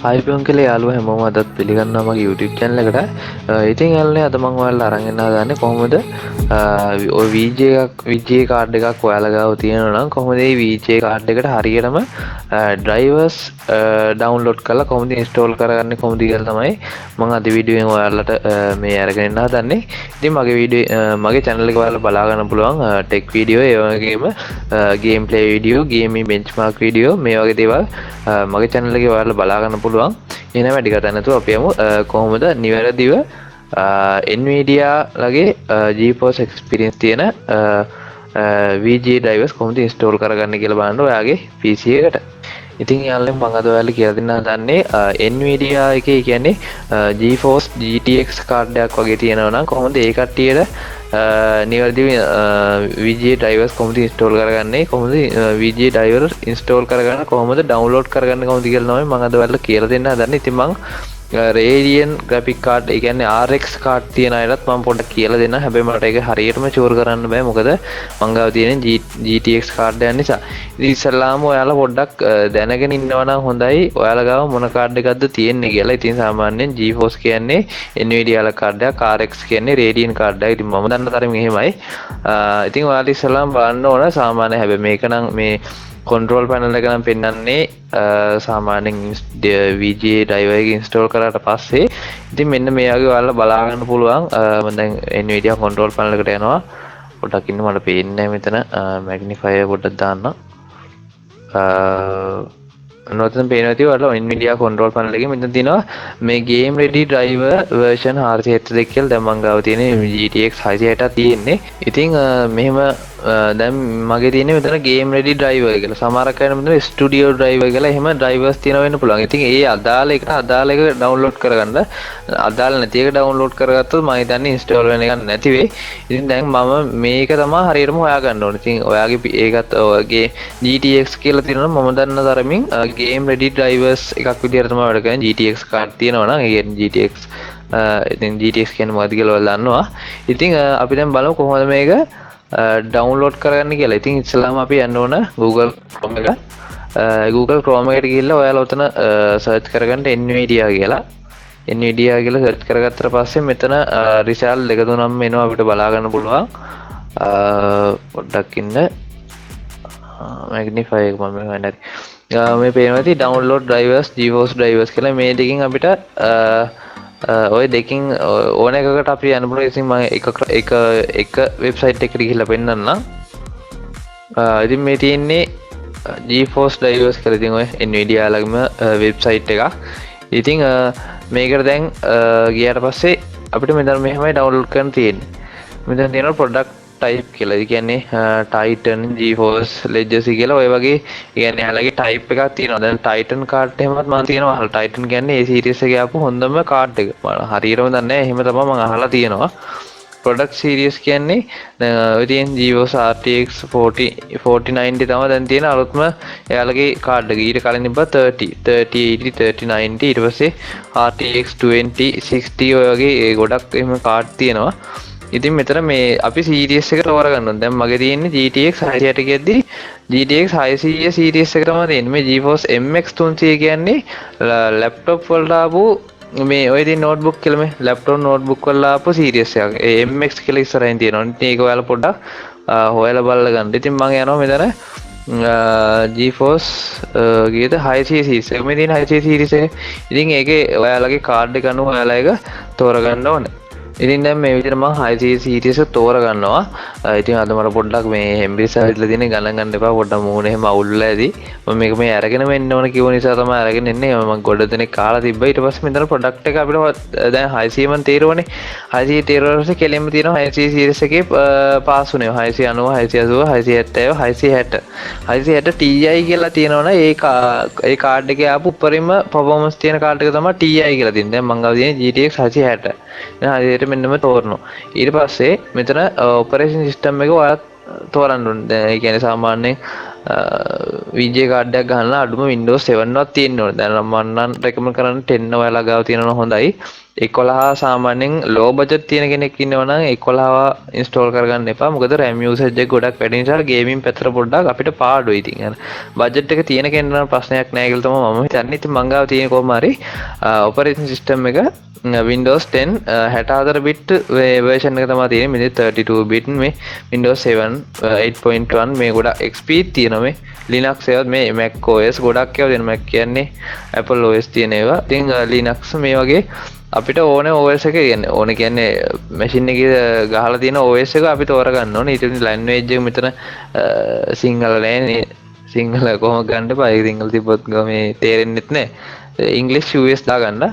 අයිපන් කලේ යාළුව හැමෝම අදත් පිළිගන්නවා මගේ YouTube channel එකට. ඉතින් යාළුවනේ අද මම ඔයාලට අරන් එන්න හදන්නේ කොහොමද ඔය VGA කාඩ් එකක් ඔයාලා ගාව තියෙනවා නම් කොහොමද මේ VGA කාඩ් එකට හරියටම drivers download කරලා කොහොමද install කරගන්නේ කොහොමද කියලා තමයි මම අද වීඩියෝ එකෙන් ඔයාලට මේ අරගෙන එන්න හදන්නේ. ඉතින් මගේ channel එක ඔයාලා බලා ගන්න පුළුවන් tech video ඒ වගේම gameplay video, gaming benchmark video මේ වගේ දේවල් මගේ channel එකේ ඔයාලා බලා ගන්න පුළුවන්. එහෙනම් වැඩි කතා නැතුව අපි යමු කොහොමද නිවැරදිව Nvidia ලගේ GeForce experience තියෙන VGA drivers කොහොමද install කරගන්නේ කියලා බලන්න ඔයාගේ PC එකට. ඉතින් යාළුවනේ මම අද ඔයාලට කියලා දෙන්න හදන්නේ Nvidia එකේ කියන්නේ GeForce GTX කාඩ් එකක් වගේ තියෙනවා නම් කොහොමද ඒ කට්ටියට නිවැරදිව VGA drivers කොහොමද install කරගන්නේ කොහොමද VGA drivers install කරගන්න කොහොමද download කරගන්න කොහොමද කියලා තමයි මම අද ඔයාලට කියලා දෙන්න හදන්නේ. ඉතින් මම Radeon graphic card ඒ කියන්නේ RX card තියෙන අයටත් මම පොඩ්ඩක් කියලා දෙන්න. හැබැයි මට ඒක හරියටම ෂුවර් කරන්න බෑ මොකද මං ගාව තියෙන GTX card එක නිසා. ඉතින් ඉස්සල්ලාම ඔයාලා පොඩ්ඩක් දැනගෙන ඉන්නවා නම් හොඳයි ඔයාලා ගාව මොන card එකක්ද තියෙන්නේ කියලා. ඉතින් සාමාන්‍යයෙන් GeForce කියන්නේ Nvidia වල card එකක්, RX කියන්නේ Radeon card එකක්. ඉතින් මම දන්න තරමින් එහෙමයි. ඉතින් ඔයාලා ඉස්සල්ලාම බලන්න ඕන සාමාන්‍ය හැබැයි මේක නම් මේ control panel එක නම් පෙන්වන්නේ සාමාන්‍යයෙන් VGA driver එක install කරාට පස්සේ ඉතින් මෙන්න මේ වගේ ඔයාලා බලා ගන්න පුළුවන්. මම දැන් Nvidia control panel එකට යනවා. පොඩ්ඩක් ඉන්න මට පේන්නේ නැහැ මෙතන. magnifier පොඩ්ඩක් දාන්න. නොතන පේනවා තියෙනවා ඔයාලා Nvidia control panel එකේ මෙතන තියෙනවා මේ game ready driver version 472 කියලා දැන් මම ගාව තියෙන GTX 660ක් තියෙන්නේ. ඉතින් මෙහෙම දැන් මගේ තියෙන්නේ මෙතන game ready driver කියලා. සමහරක් අය මෙතන studio driver කියලා එහෙම drivers තියෙනවා වෙන්න පුළුවන්. ඉතින් ඒ අදාළ එක download කරගන්න අදාළ නැති එක download කරගත්තොත් මම හිතන්නේ install වෙන එකක් නැති වෙයි. ඉතින් දැන් මම මේක තමයි හරියටම හොයාගන්න ඕනේ. ඉතින් ඔයාගේ ඒකත් ඔයගේ GTX කියලා තියෙනවා මම දන්න තරමින් game ready drivers එකක් විදිහට තමයි වැඩ කරන්නේ. GTX card තියෙනවා නම් ඒ කියන්නේ GTX ඉතින් GTX කියන්නේ මොකද්ද කියලා ඔයාලා දන්නවා. ඉතින් අපි දැන් බලමු කොහොමද මේක download කරගන්න කියලා. ඉතින් ඉස්සෙල්ලාම අපි යන්න ඕන Google Chrome එක. Google Chrome එකට ගිහිල්ලා ඔයාලා උතන search කරගන්න Nvidia කියලා. Nvidia කියලා search කරගත්තට පස්සේ මෙතන result දෙක තුනක් එනවා අපිට බලා ගන්න පුළුවන්. පොඩ්ඩක් ඉන්න magnify එක මම හොයන්නේ. මේ පේනවා ඉතින් download drivers GeForce drivers කියලා මේ දෙකකින් අපිට ඔය දෙකින් ඕන එකකට අපි යන්න පුළුවන්. ඉතින් මම එක වෙබ්සයිට් එකකට ගිහිල්ලා පෙන්නන්නම්. ඉතින් මේ තියෙන්නේ GeForce drivers කියලා ඉතින් ඔය Nvidia ළඟම වෙබ්සයිට් එකක්. ඉතින් මේකට දැන් ගියාට පස්සේ අපිට මෙතන මෙහෙමයි download කරන්න තියෙන්නේ. මෙතන තියෙනවා product type කියලා. ඒ කියන්නේ Titan, GeForce, Legacy කියලා ඔය වගේ කියන්නේ යාලගේ type එකක් තියෙනවා. දැන් Titan card එහෙමත් මම තියෙනවා. Titan කියන්නේ ඒ series එකේ ආපු හොඳම card එක. මම හරියටම දන්නේ නැහැ. එහෙම තමයි මම අහලා තියෙනවා. product series කියන්නේ දැන් ඔය තියෙන GeForce RTX 4090 තමයි දැන් තියෙන අලුත්ම යාලගේ card එක. ඊට කලින් තිබ්බා 3080 3090 ඊට පස්සේ RTX 2060 ඔය වගේ ගොඩක් එහෙම card තියෙනවා. ඉතින් මෙතන මේ අපි series එක තෝරගන්න ඕනේ. දැන් මගේ තියෙන්නේ GTX 660 කියද්දි GTX 600 series එක තමයි තියෙන්නේ. මේ GeForce MX 300 කියන්නේ laptop වලට ආපු මේ ඔය තියෙන notebook කියලා මේ laptop notebook වල ආපු series එකක්. ඒ MX කියලා ඉස්සරහින් තියෙනවා. ඉතින් ඒක ඔයාලා පොඩ්ඩක් හොයලා බලලා ගන්න. ඉතින් මම යනවා මෙතන GeForce ගියද 600 series එක. මේ තියෙන 600 series එක. ඉතින් ඒකේ ඔයාලගේ card එක අනුව ඔයාලා ඒක තෝරගන්න ඕනේ. ඉතින් දැන් මේ විදිහට මම 600 series එක තෝරගන්නවා. ඉතින් අද මට පොඩ්ඩක් මේ හෙම්බිරිසා විතර තියෙන ගණන් ගන්න එපා. පොඩ්ඩක් මූණ එහෙම අවුල්ලා ඇති. මම මේක මේ අරගෙන වෙන්න ඕන කිව්ව නිසා තමයි අරගෙන එන්නේ. මම ගොඩ දෙනෙක් කාලා තිබ්බා. ඊට පස්සේ මෙතන ප්‍රොඩක්ට් එක අපිට දැන් 600 මන් තේරුවනේ. 600 තේරුවාට පස්සේ කෙලින්ම තියෙනවා 600 series එකේ පාස් වුණේ 690, 680, 660. 660 Ti කියලා තියෙනවනේ. ඒ කාඩ් එකේ ආපු උඩරින්ම performance තියෙන කාඩ් එක තමයි Ti කියලා තියෙන්නේ. දැන් මම ගාව තියෙන්නේ GTX 660. දැන් හරියට මෙන්නම තෝරනවා. ඊට පස්සේ මෙතන ඔපරේෂන් සිස්ටම් එක ඔයාලා තෝරන්න ඕනේ. දැන් ඒ කියන්නේ සාමාන්‍යයෙන් VGA කාඩ් එකක් ගහන්න අඩුම Windows 7 වත් තියෙන්න ඕනේ. දැන් මම නම් රෙකමන්ඩ් කරන්නේ 10 ඔයාලා ගාව තියෙනවා හොඳයි. 11 සාමාන්‍යයෙන් low budget තියෙන කෙනෙක් ඉන්නවා නම් 11 install කරගන්න එපා. මොකද RAM usage එක ගොඩක් වැඩි නිසා gaming පැත්තට පොඩ්ඩක් අපිට පාඩුයි. ඉතින් අර budget එක තියෙන කෙනා නම් ප්‍රශ්නයක් නැහැ කියලා තමයි මම හිතන්නේ. ඉතින් මං ගාව තියෙන කොහොම හරි operating system එක Windows 10 64 bit version එක තමයි තියෙන්නේ. මේ 32 bit මේ Windows 7 8.1 මේ ගොඩක් XP තියෙනවා මේ Linux ඒවත් මේ Mac OS ගොඩක් ඒවා දෙන Mac කියන්නේ Apple OS තියෙන ඒවා. ඉතින් Linux මේ වගේ අපිට ඕනේ OS එක කියන්නේ ඕනේ කියන්නේ machine එකේ ගහලා තියෙන OS එක අපි තෝරගන්න ඕනේ. ඊට පස්සේ language එක මෙතන සිංහල නෑනේ. සිංහල කොහොම ගන්න බෑ. සිංහල තිබ්බොත් මේ තේරෙන්නෙත් නෑ. English US දාගන්න.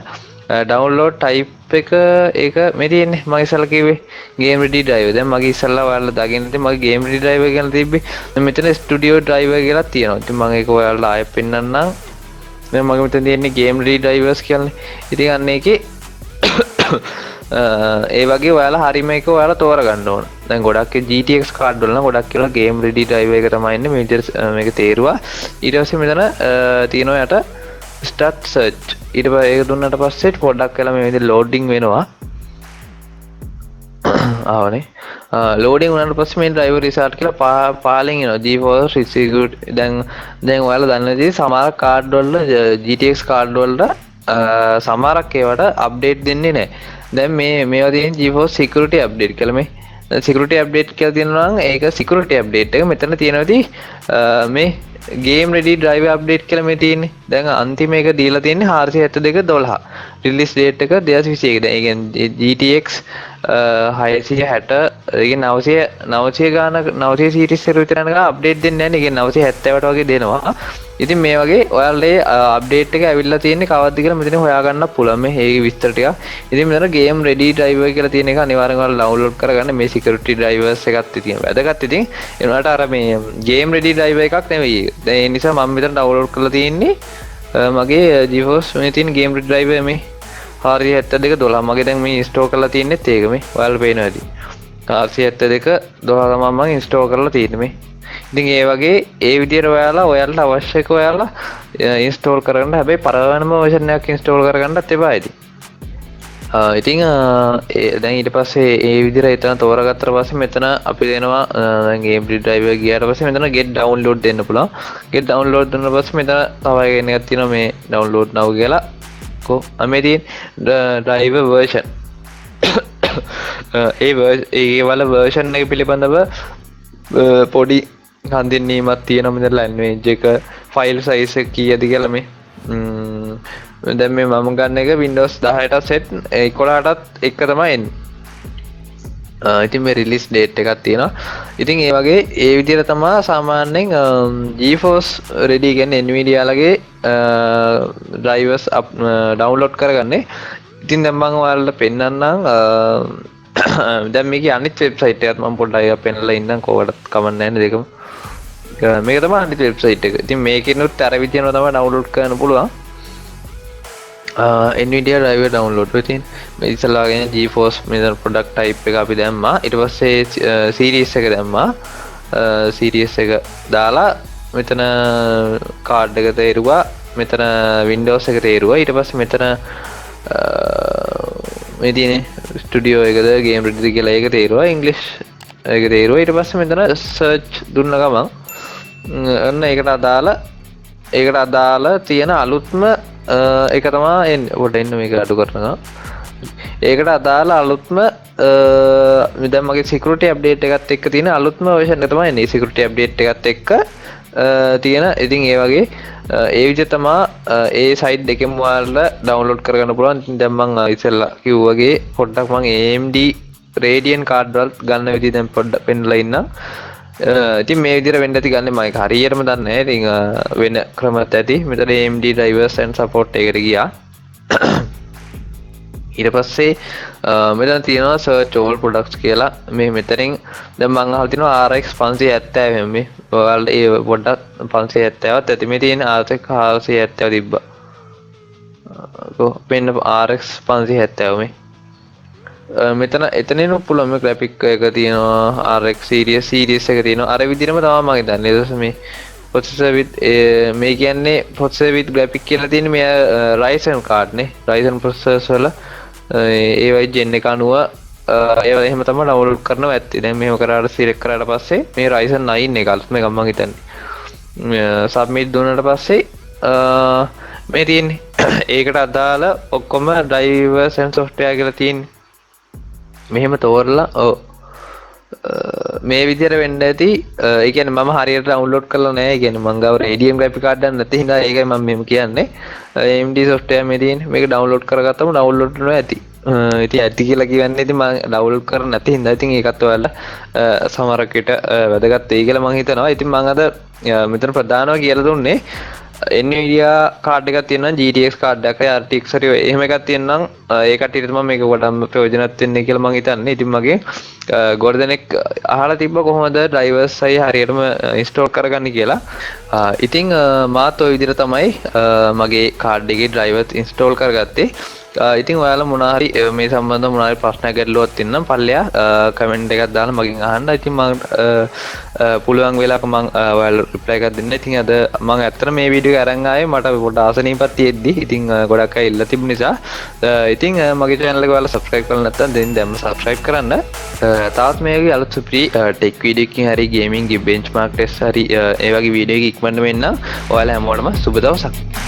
download type එක ඒක මේ තියෙන්නේ මම ඉස්සල්ලා කිව්වේ game ready driver. දැන් මගේ ඉස්සල්ලා ඔයාලා දාගෙන ඉතින් මගේ game ready driver කියලා තිබ්බේ. දැන් මෙතන studio driver කියලා තියෙනවා. ඉතින් මම ඒක ඔයාලා ආයෙ පෙන්නන්නම්. දැන් මගේ මෙතන තියෙන්නේ game ready drivers කියන්නේ. ඉතින් අන්න ඒකේ ඒ වගේ ඔයාලා හරිම එක ඔයාලා තෝරගන්න ඕන. දැන් ගොඩක් GTX කාඩ් වල නම් ගොඩක් කියලා game ready driver එක තමයි ඉන්නේ. මේ විදිහට මේක තේරුවා. ඊට පස්සේ මෙතන තියෙනවා යට start search. ඊට පස්සේ ඒක දුන්නාට පස්සේ පොඩ්ඩක් වෙලා මේ විදිහට loading වෙනවා. ආවනේ. loading වුණාට පස්සේ මේ driver restart කියලා පාලෙන් එනවා. GeForce Execute. දැන් ඔයාලා දන්න විදිහට සමහර කාඩ් වල GTX කාඩ් වලට සමහරක් ඒවට අප්ඩේට් දෙන්නේ නැහැ. දැන් මේවා තියෙන GeForce security update කියලා මේ security update කියලා තියෙනවා නම් ඒක security update එක මෙතන තියෙනවාදී මේ game ready driver update කියලා මේ තියෙන්නේ. දැන් අන්තිම එක දීලා තියෙන්නේ 472.12 release date එක 2021. දැන් ඒ කියන්නේ GTX 660 ඒ කියන්නේ 900 ගාන 900 series එක විතර යනකම් අප්ඩේට් දෙන්නේ නැහැ නේ. ඒ කියන්නේ 970ට වගේ දෙනවා. ඉතින් මේ වගේ ඔයාලේ අප්ඩේට් එක ඇවිල්ලා තියෙන්නේ කවද්ද කියලා මෙතන හොයාගන්න පුළුවන් මේ හේගේ විස්තර ටික. ඉතින් මෙතන game ready driver කියලා තියෙන එක අනිවාර්යෙන්ම ඔයාලා download කරගන්න. මේ security drivers එකක් තියෙනවා. වැදගත්. ඉතින් ඒ වුණාට අර මේ game ready driver එකක් නෙවෙයි. දැන් ඒ නිසා මම මෙතන download කරලා තියෙන්නේ මගේ GeForce මේ තියෙන game ready driver මේ 472.12 මගේ දැන් මේ install කරලා තියෙන්නේත් ඒක මේ ඔයාලා පේනවා ඇති. 472.12 මම install කරලා තියෙන්නේ මේ. ඉතින් ඒ වගේ ඒ විදිහට ඔයාලට අවශ්‍ය එක ඔයාලා install කරගන්න. හැබැයි පරවනම version එකක් install කරගන්නත් එපා ඉතින්. ඉතින් දැන් ඊට පස්සේ ඒ විදිහට එතන තෝරාගත්තට පස්සේ මෙතන අපි දෙනවා දැන් game ready driver ගියාට පස්සේ මෙතන get download දෙන්න පුළුවන්. get download දුන්නා පස්සේ මෙතන තව එකක් තියෙනවා මේ download now කියලා. මේ තියෙන driver version ඒ වල version එක පිළිබඳව පොඩි හඳුන්වීමක් තියෙනවා. මෙතන language එක file size එක කීයද කියලා මේ දැන් මේ මම ගන්න එක Windows 10ට set 11ටත් එක තමයි එන්නේ. ඉතින් මේ release date එකක් තියෙනවා. ඉතින් ඒ වගේ ඒ විදිහට තමයි සාමාන්‍යයෙන් GeForce ready කියන්නේ Nvidia ලගේ drivers download කරගන්නේ. ඉතින් දැන් මම ඔයාලට පෙන්නන්නම් දැන් මේකේ අනිත් website එකත් මම පොඩ්ඩක් පෙන්නලා ඉන්නම් කොහොමද කමන්න නැහැ දෙකම. මේක තමයි අනිත් website එක. ඉතින් මේකෙනුත් අර විදිහම තමයි download කරන්න පුළුවන්. Nvidia driver download වෙතින් මේ ඉස්සලා ගෙන GeForce මෙතන product type එක අපි දැම්මා. ඊට පස්සේ series එක දැම්මා. series එක දාලා මෙතන card එක තේරුවා. මෙතන Windows එක තේරුවා. ඊට පස්සේ මෙතන මේ තියෙන studio එකද game ready කියලා ඒක තේරුවා. English ඒක තේරුවා. ඊට පස්සේ මෙතන search දුන්න ගමන් අන්න ඒකට අදාළ තියෙන අලුත්ම ඒක තමයි එන්නේ. ඔකට එන්න මේක අඩු කරනවා. ඒකට අදාළ අලුත්ම දැන් මගේ security update එකත් එක්ක තියෙන අලුත්ම version එක තමයි එන්නේ. security update එකත් එක්ක තියෙන. ඉතින් ඒ වගේ ඒ විදිහ තමයි ඒ site දෙකෙන් ඔයාලා download කරගන්න පුළුවන්. ඉතින් දැන් මම ඉතින්ලා කිව්වාගේ පොඩ්ඩක් මම AMD Radeon card වල ගන්න විදිහ දැන් පොඩ්ඩක් පෙන්නලා ඉන්නම්. ඉතින් මේ විදිහට වෙන්න ඇති ගන්න මම ඒක හරියටම දන්නේ නැහැ. ඉතින් වෙන ක්‍රමත් ඇති. මෙතන AMD drivers and support එකට ගියා. ඊට පස්සේ මෙතන තියෙනවා search all products කියලා. මේ මෙතනින් දැන් මම අහලා තිනවා RX 570 මේ ඔයාලට ඒ පොඩ්ඩක් 570ත් ඇති. මේ තියෙන RX 470 තිබ්බා. මෙන්න RX 570 මේ මෙතන එතනින් පුළුවන් මේ graphic එක තියෙනවා RX series එක තියෙනවා. අර විදිහටම තමයි මම දන්නේ. ඊට පස්සේ මේ processor with මේ කියන්නේ processor with graphic කියලා තියෙන මේ Ryzen card නේ Ryzen processors වල ඒවයි gen එක අනුව ඒවා එහෙම තමයි download කරනවා ඇත්තේ. දැන් මෙහෙම කරාට select කරාට පස්සේ මේ Ryzen 9 එක අලුත්ම එකක් මම හිතන්නේ submit දුන්නාට පස්සේ මේ තියෙන්නේ ඒකට අදාළ ඔක්කොම drivers and software කියලා තියෙන්නේ. මෙහෙම තෝරලා මේ විදිහට වෙන්න ඇති. ඒ කියන්නේ මම හරියට download කරලා නැහැ. ඒ කියන්නේ මං ගාව ADM graphic card එකක් නැති හින්දා ඒකයි මම මෙහෙම කියන්නේ. AMD software මේ තියෙන්නේ. මේක download කරගත්තම download වෙනවා ඇති. ඉතින් ඇති කියලා කියන්නේ ඉතින් මම download කරන්නේ නැති හින්දා ඉතින් ඒකත් ඔයාලා සමහරක් විට වැදගත් වෙයි කියලා මං හිතනවා. ඉතින් මං අද මෙතන ප්‍රධානව කියලා දුන්නේ Nvidia කාඩ් එකක් තියෙනවා GTX කාඩ් එකක් RTX හරි එහෙම එකක් තියෙනවා ඒ කට්ටියට තමයි මේක වඩාම ප්‍රයෝජනවත් වෙන්නේ කියලා මම හිතන්නේ. ඉතින් මගේ ගොඩදෙනෙක් අහලා තිබ්බා කොහොමද drivers අය හරියටම install කරගන්නේ කියලා. ඉතින් මාත් ওই විදිහට තමයි මගේ කාඩ් එකේ drivers install කරගත්තේ. ඉතින් ඔයාලා මොනවා හරි මේ සම්බන්ධව මොනවා හරි ප්‍රශ්න ගැටලුවක් තියෙනම් පල්ලෙයා කමෙන්ට් එකක් දාලා මගෙන් අහන්න. ඉතින් මම පුළුවන් වෙලාවක මම ඔයාලා රිප්ලයි එකක් දෙන්න. ඉතින් අද මම ඇත්තට මේ වීඩියෝ එක අරන් ආවේ මට පොඩ්ඩක් ආසනීපක් තියෙද්දි. ඉතින් ගොඩක් අය ඉල්ල තිබුණ නිසා. ඉතින් මගේ channel එක ඔයාලා subscribe කරලා නැත්නම් දැන්ම subscribe කරන්න. තාත් මේකේ අලුත් free tech video එකකින් හරි gaming benchmark test හරි ඒ වගේ වීඩියෝ එකක් ඉක්මනට වෙන්න. ඔයාලා හැමෝටම සුබ දවසක්.